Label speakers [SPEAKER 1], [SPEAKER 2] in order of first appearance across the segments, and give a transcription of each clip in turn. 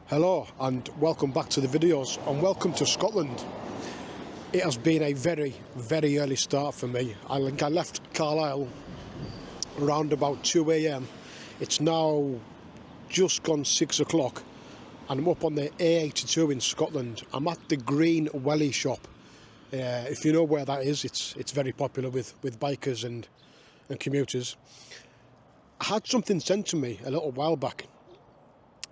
[SPEAKER 1] Hello and welcome back to the videos and welcome to Scotland. It has been a very early start for me. I left Carlisle around about 2 a.m. It's now just gone 6 o'clock and I'm up on the A82 in Scotland. I'm at the Green Welly shop. If you know where that is, it's very popular with bikers and commuters. I had something sent to me a little while back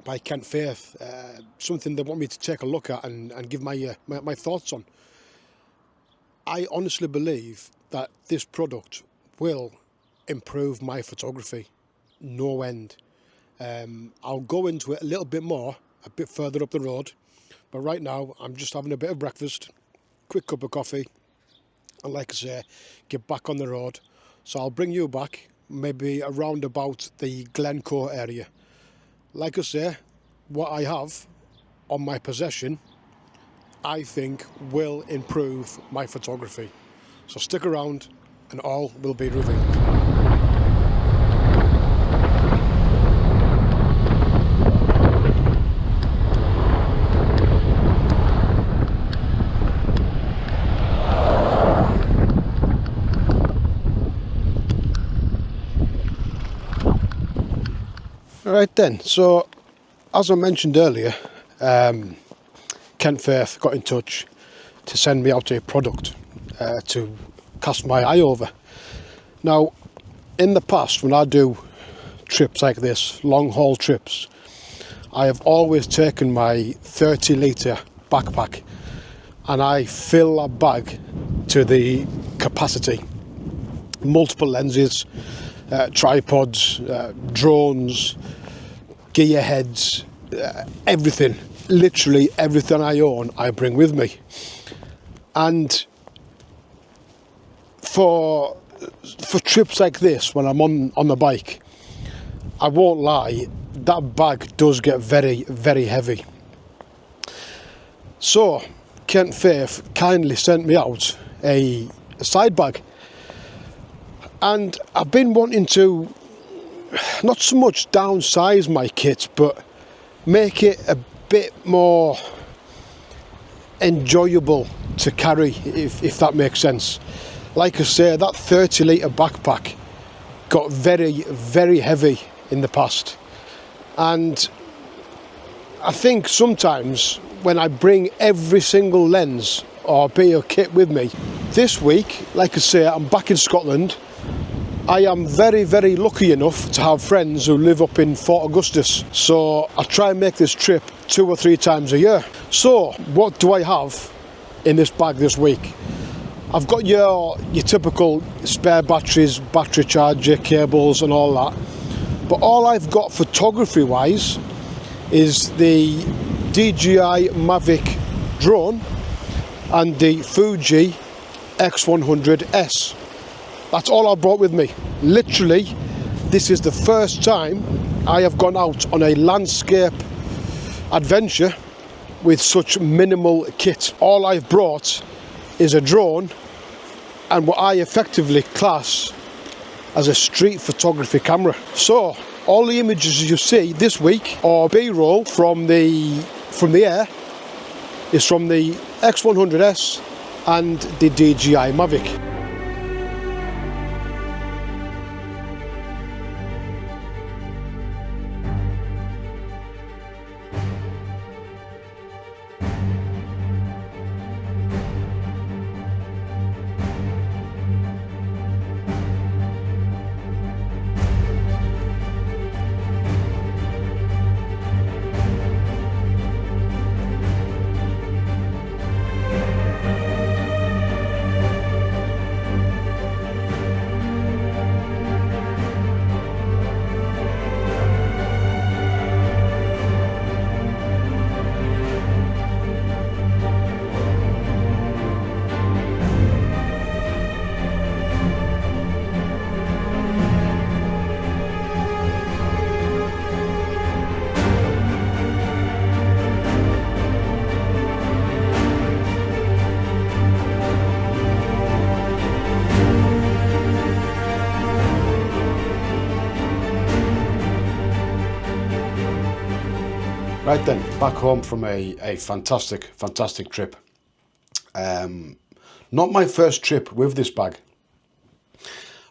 [SPEAKER 1] by KENTFAITH, something they want me to take a look at and give my thoughts on. I honestly believe that this product will improve my photography, no end. I'll go into it a little bit more, a bit further up the road, but right now I'm just having a bit of breakfast, quick cup of coffee, and like I say, get back on the road. So I'll bring you back maybe around about the Glencoe area. Like I say, what I have on my possession, I think will improve my photography. So stick around and all will be revealed. Right then, so as I mentioned earlier, KENTFAITH got in touch to send me out a product to cast my eye over. Now, in the past, when I do trips like this, long haul trips, I have always taken my 30-litre backpack and I fill that bag to the capacity. Multiple lenses, tripods, drones, gear heads, everything, literally everything I own I bring with me. And for trips like this, when I'm on the bike, I won't lie, that bag does get very heavy. So KENTFAITH kindly sent me out a side bag, and I've been wanting to not so much downsize my kit, but make it a bit more enjoyable to carry, if that makes sense. Like I say, that 30-litre backpack got very heavy in the past, and I think sometimes when I bring every single lens or BO kit with me, this week, like I say, I'm back in Scotland. I am very lucky enough to have friends who live up in Fort Augustus, so I try and make this trip 2 or 3 times a year. So what do I have in this bag this week? I've got your typical spare batteries, battery charger, cables and all that, but all I've got photography wise is the DJI Mavic drone and the Fuji X100S. That's all I brought with me. Literally, this is the first time I have gone out on a landscape adventure with such minimal kit. All I've brought is a drone and what I effectively class as a street photography camera. So all the images you see this week, or B-roll from the air, is from the X100S and the DJI Mavic. Right then, back home from a fantastic trip. Not my first trip with this bag.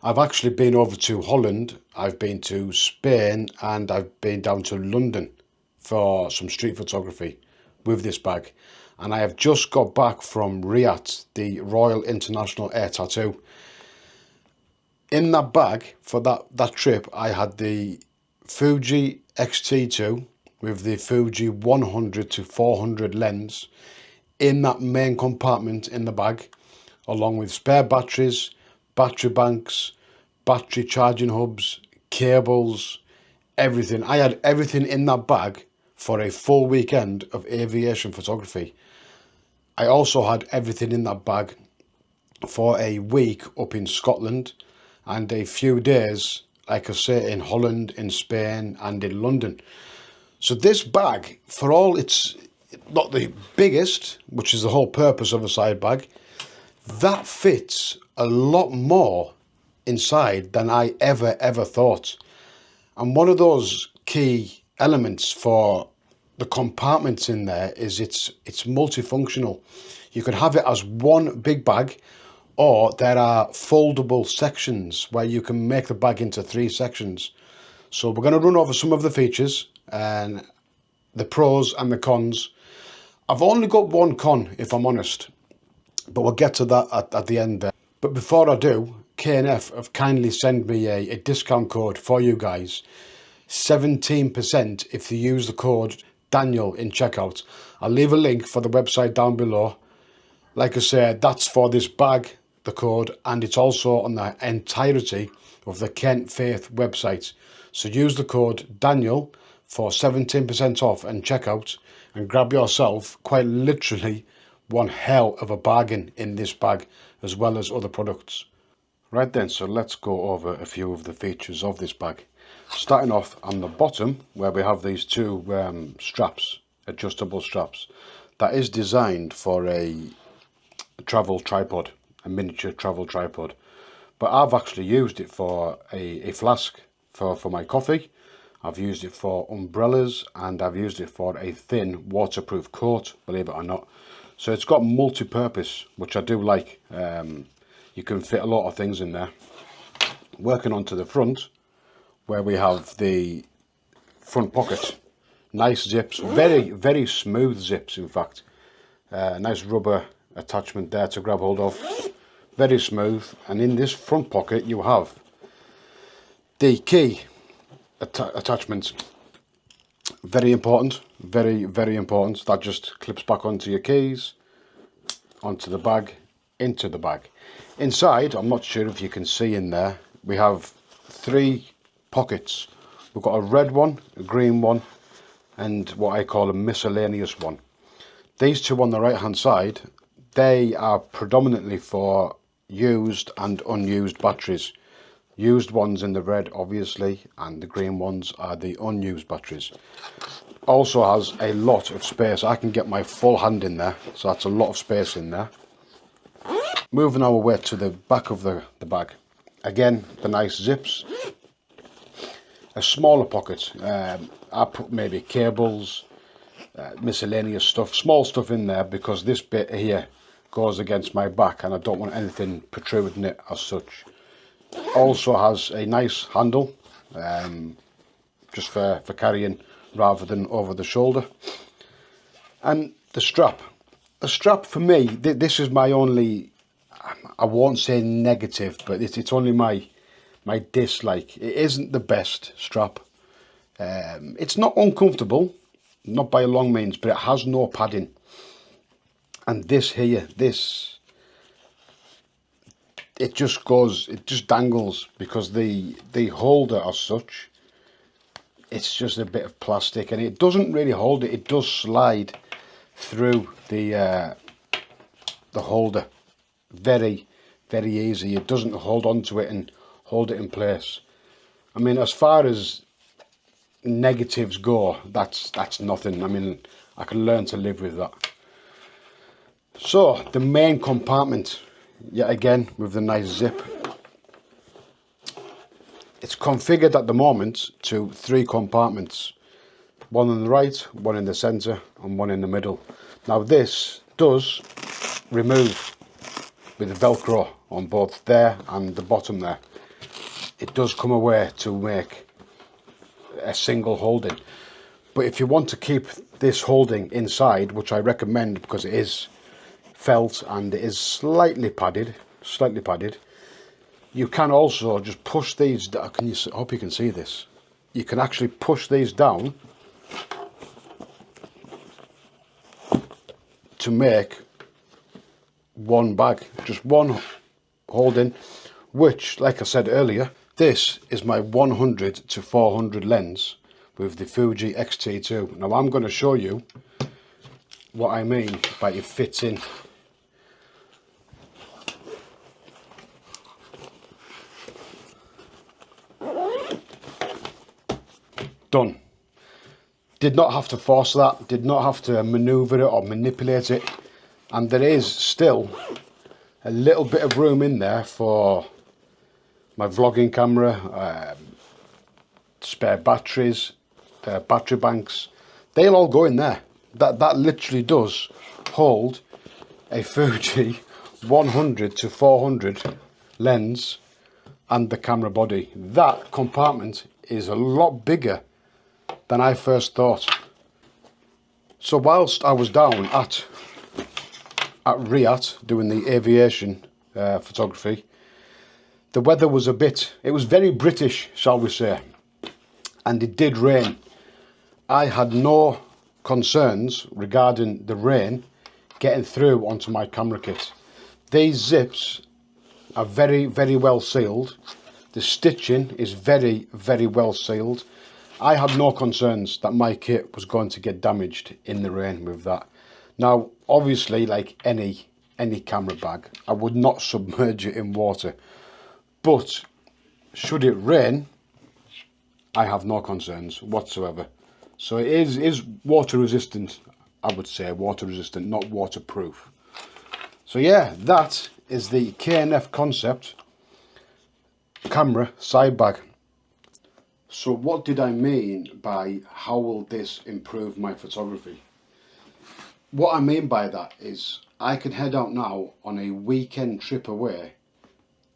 [SPEAKER 1] I've actually been over to Holland, I've been to Spain, and I've been down to London for some street photography with this bag. And I have just got back from Riyadh, the Royal International Air Tattoo. In that bag, for that trip, I had the Fuji X-T2 with the Fuji 100 to 400 lens in that main compartment in the bag, along with spare batteries, battery banks, battery charging hubs, cables, everything. I had everything in that bag for a full weekend of aviation photography. I also had everything in that bag for a week up in Scotland and a few days, like I say, in Holland, in Spain and in London. So this bag, for all it's not the biggest, which is the whole purpose of a side bag, that fits a lot more inside than I ever thought. And one of those key elements for the compartments in there is it's multifunctional. You can have it as one big bag, or there are foldable sections where you can make the bag into 3 sections. So we're going to run over some of the features and the pros and the cons. I've only got one con, if I'm honest, but we'll get to that at the end there. But before I do, KNF have kindly sent me a discount code for you guys. 17% if you use the code Daniel in checkout. I'll leave a link for the website down below. Like I said, that's for this bag, the code, and it's also on the entirety of the KENTFAITH website. So use the code Daniel for 17% off and checkout, and grab yourself quite literally one hell of a bargain in this bag, as well as other products. Right then, so let's go over a few of the features of this bag. Starting off on the bottom, where we have these 2 straps, adjustable straps. That is designed for a travel tripod, a miniature travel tripod. But I've actually used it for a flask for my coffee. I've used it for umbrellas, and I've used it for a thin waterproof coat, believe it or not. So it's got multi-purpose, which I do like. You can fit a lot of things in there. Working onto the front, where we have the front pocket. Nice zips, very smooth zips, in fact. Nice rubber attachment there to grab hold of. Very smooth. And in this front pocket you have the key attachments. Very important, very important. That just clips back onto your keys, onto the bag, into the bag. Inside, I'm not sure if you can see in there, we have 3 pockets. We've got a red one, a green one, and what I call a miscellaneous one. These 2 on the right hand side, they are predominantly for used and unused batteries. Used ones in the red, obviously, and the green ones are the unused batteries. Also has a lot of space. I can get my full hand in there, so that's a lot of space in there. Moving our way to the back of the bag. Again, the nice zips. A smaller pocket. I put maybe cables, miscellaneous stuff, small stuff in there, because this bit here goes against my back and I don't want anything protruding it as such. Also has a nice handle, just for carrying rather than over the shoulder. And the strap. The strap for me, this is my only, I won't say negative, but it's only my dislike. It isn't the best strap. It's not uncomfortable, not by a long means, but it has no padding. And this here, it just dangles, because the holder as such, it's just a bit of plastic, and it doesn't really hold it. It does slide through the holder very easy. It doesn't hold on to it and hold it in place. I mean, as far as negatives go, that's nothing. I mean, I can learn to live with that. So the main compartment, yet again with the nice zip. It's configured at the moment to 3 compartments.
[SPEAKER 2] one on the right, one in the centre and one in the middle. Now this does remove with the Velcro on both there and the bottom there. It does come away to make a single holding. But if you want to keep this holding inside, which I recommend because it is felt and it is slightly padded, you can also just push these down. I hope you can see this. You can actually push these down to make one bag, just one holding, which, like I said earlier, this is my 100 to 400 lens with the Fuji X-T2. Now I'm going to show you what I mean by it fits in. Done. Did not have to force that, did not have to maneuver it or manipulate it, and there is still a little bit of room in there for my vlogging camera, spare batteries, battery banks. They'll all go in there. That literally does hold a Fuji 100 to 400 lens and the camera body. That compartment is a lot bigger than I first thought. So whilst I was down at Riyadh doing the aviation photography, the weather was it was very British, shall we say, and it did rain. I had no concerns regarding the rain getting through onto my camera kit. These zips are very, very well sealed. The stitching is very, very well sealed. I had no concerns that my kit was going to get damaged in the rain with that. Now, obviously, like any camera bag, I would not submerge it in water. But should it rain, I have no concerns whatsoever. So it is water resistant, I would say, water resistant, not waterproof. So yeah, that is the KNF Concept camera side bag. So what did I mean by how will this improve my photography? What I mean by that is I can head out now on a weekend trip away,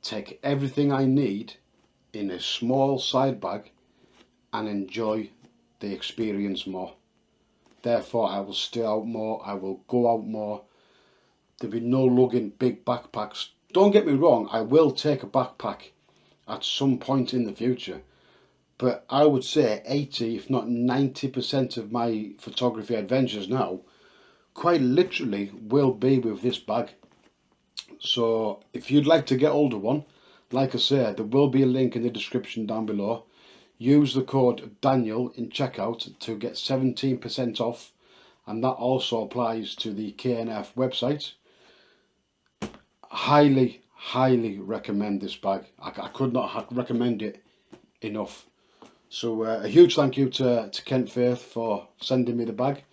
[SPEAKER 2] take everything I need in a small side bag and enjoy the experience more. Therefore I will stay out more, I will go out more. There'll be no lugging big backpacks. Don't get me wrong, I will take a backpack at some point in the future. But I would say 80, if not 90% of my photography adventures now, quite literally will be with this bag. So if you'd like to get hold of one, like I say, there will be a link in the description down below. Use the code Daniel in checkout to get 17% off, and that also applies to the KNF website. Highly, highly recommend this bag. I could not recommend it enough. So a huge thank you to KENTFAITH for sending me the bag.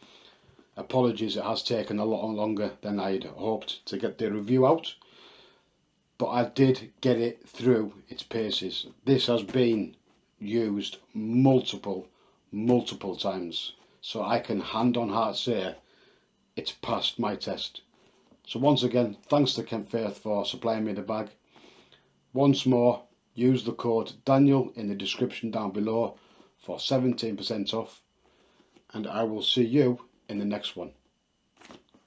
[SPEAKER 2] Apologies, it has taken a lot longer than I'd hoped to get the review out, but I did get it through its paces. This has been used multiple times, so I can hand on heart say it's passed my test. So once again, thanks to KENTFAITH for supplying me the bag. Once more, use the code Daniel in the description down below for 17% off, and I will see you in the next one.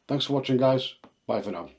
[SPEAKER 2] Thanks for watching, guys. Bye for now.